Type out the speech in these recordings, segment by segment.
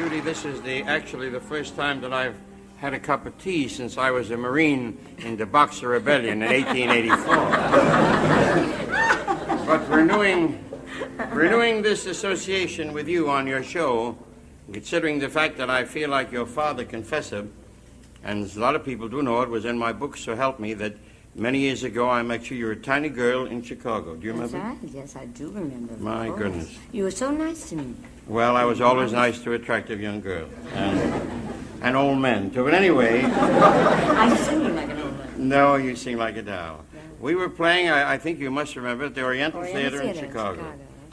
Judy, this is actually the first time that I've had a cup of tea since I was a Marine in the Boxer Rebellion in 1884. But renewing this association with you on your show, considering the fact that I feel like your father confessor, and a lot of people do know it, was in my book, So Help Me, that many years ago I met you. You were a tiny girl in Chicago. Do you remember? That's right. Yes, I do remember. My goodness. You were so nice to me. Well, I was always nice to attractive young girls. And old men, too. But anyway... I sing like an old man. No, you sing like a doll. Yeah. We were playing, I think you must remember, at the Oriental Theater in Chicago.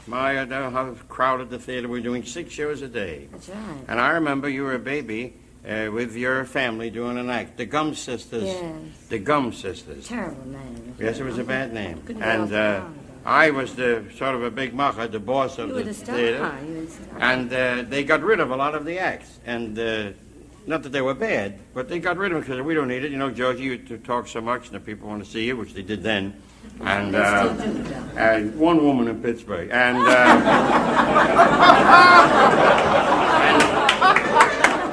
My, how crowded the theater. We were doing 6 shows a day. That's right. And I remember you were a baby with your family doing an act. The Gum Sisters. Yes. The Gum Sisters. Terrible name. Yes, it was a bad name. And I was the sort of a big macher, the boss of the theater. And they got rid of a lot of the acts. And not that they were bad, but they got rid of them because we don't need it. You know, Georgie, you talk so much and the people want to see you, which they did then. And one woman in Pittsburgh. And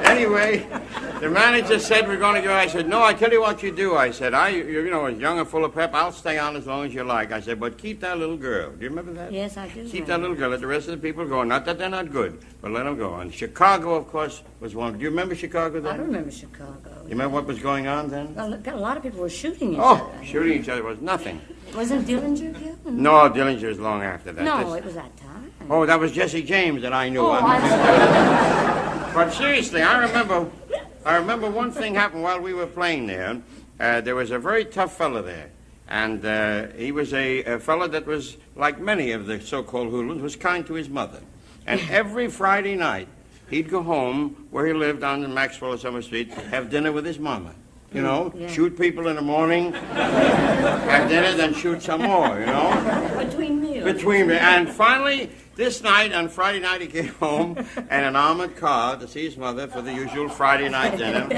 anyway, the manager said we're going to go. I said, no, I tell you what you do. I said, you know, young and full of pep, I'll stay on as long as you like. I said, but keep that little girl. Do you remember that? Yes, I do. Keep that little girl. Let the rest of the people go. Not that they're not good, but let them go. And Chicago, of course, was one. Do you remember Chicago then? I remember Chicago. You remember what was going on then? Well, a lot of people were shooting each other. Oh, shooting each other was nothing. Wasn't Dillinger killed? No, Dillinger was long after that. No, it was that time. Oh, that was Jesse James that I knew. Oh, But seriously, I remember one thing happened while we were playing there. There was a very tough fella there. And he was a fella that was, like many of the so-called hoodlums, was kind to his mother. And every Friday night, he'd go home where he lived on the Maxwell or Summer Street, have dinner with his mama. You know, shoot people in the morning, have dinner, then shoot some more, you know. Between meals. And finally, this night, on Friday night, he came home in an armored car to see his mother for the usual Friday night dinner.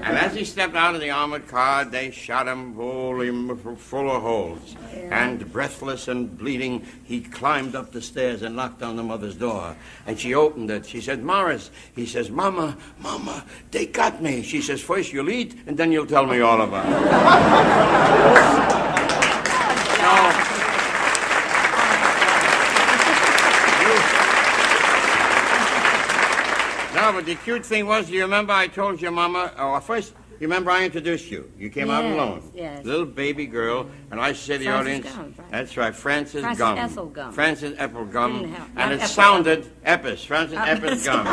And as he stepped out of the armored car, they shot him full of holes. And breathless and bleeding, he climbed up the stairs and knocked on the mother's door. And she opened it. She said, Morris. He says, Mama, they got me. She says, first you'll eat, and then you'll tell me all about it. No, but the cute thing was, do you remember I told your mama, first, you remember I introduced you. You came out alone. Yes. Little baby girl, and I said to the audience, that's right, Frances Gum. Frances Ethel Gum. And it sounded, Frances Ethel Gum.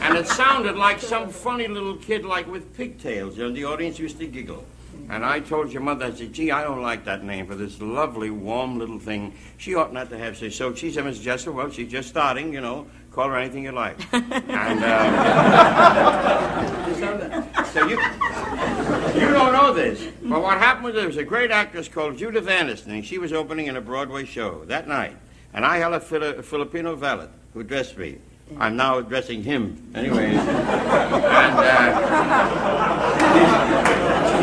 And it sounded like some funny little kid, like with pigtails, and the audience used to giggle. And I told your mother, I said, gee, I don't like that name for this lovely, warm little thing. She ought not to have say so. She said, Miss Jesser, well, she's just starting, you know. Call her anything you like. And so you don't know this, but what happened was there was a great actress called Judith Anderson, and she was opening in a Broadway show that night. And I had a Filipino valet who dressed me. I'm now dressing him, anyways. And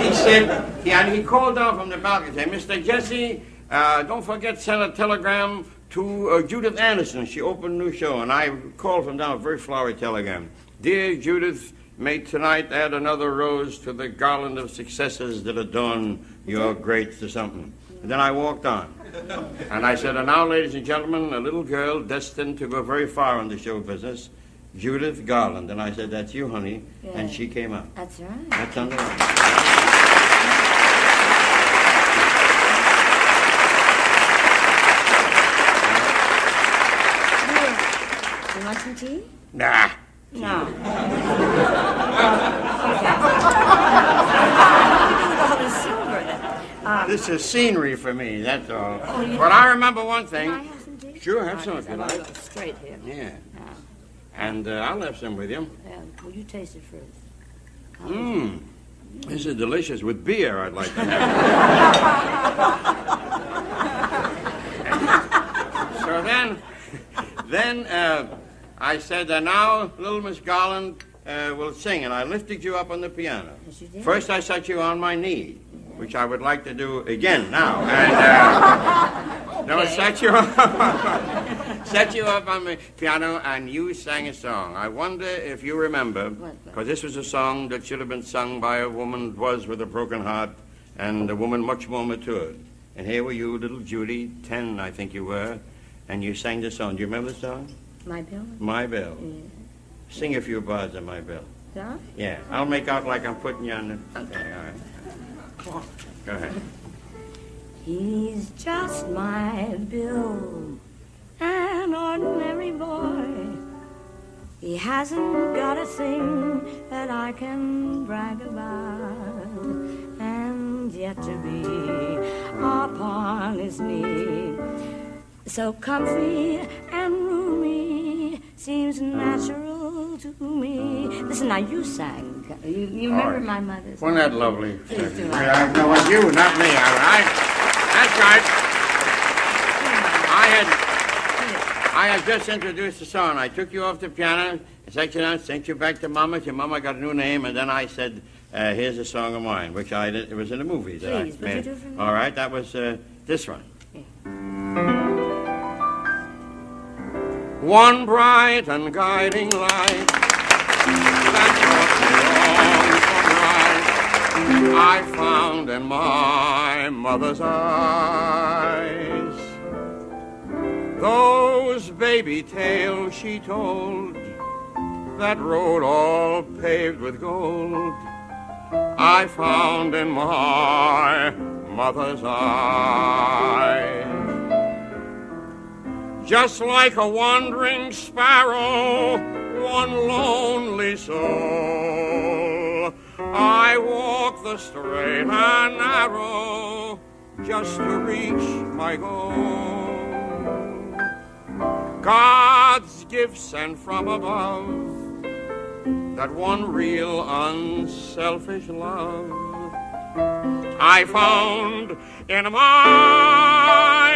he said, and he called down from the balcony and said, Mr. Jesse, don't forget send a telegram to Judith Anderson. She opened a new show, and I called from down a very flowery telegram. Dear Judith, may tonight add another rose to the garland of successes that adorn your great to something. And then I walked on. And I said, and now, ladies and gentlemen, a little girl destined to go very far in the show business, Judith Garland. And I said, that's you, honey. Yeah. And she came out. That's right. That's on the line. You want some tea? Nah. No. This is scenery for me, that's all. But I remember one thing. Can I have some tea? Sure, have some if you I'll like. go straight here. Yeah. And I'll have some with you. Well, you taste it first. This is delicious. With beer, I'd like to have it. So then I said, now little Miss Garland will sing, and I lifted you up on the piano. Yes, you did. First I set you on my knee, which I would like to do again now. And I set you on set you up on the piano, and you sang a song. I wonder if you remember, because this was a song that should have been sung by a woman was with a broken heart, and a woman much more matured. And here were you, little Judy, 10, I think you were, and you sang the song. Do you remember the song? My bill? My Bill. Yeah. Sing a few bars of My Bill. Yeah? Yeah, I'll make out like I'm putting you on the... Okay. Yeah, all right. Go ahead. He's just my Bill, an ordinary boy. He hasn't got a thing that I can brag about, and yet to be upon his knee, so comfy and roomy, seems natural to me. Listen, now you sang. You remember my mother's? Wasn't that lovely? Please do. No, it was you, not me, all right? That's right. I had just introduced the song. I took you off the piano, sat you down, sent you back to Mama. Your Mama got a new name, and then I said, here's a song of mine, which I did. It was in a movie that Please, I would you made. do for me? All right, that was this one. Yeah. One bright and guiding light that brought me on from right, I found in my mother's eyes. Those baby tales she told, that road all paved with gold, I found in my mother's eyes. Just like a wandering sparrow, one lonely soul, I walk the straight and narrow just to reach my goal. God's gift sent from above, that one real unselfish love, I found in my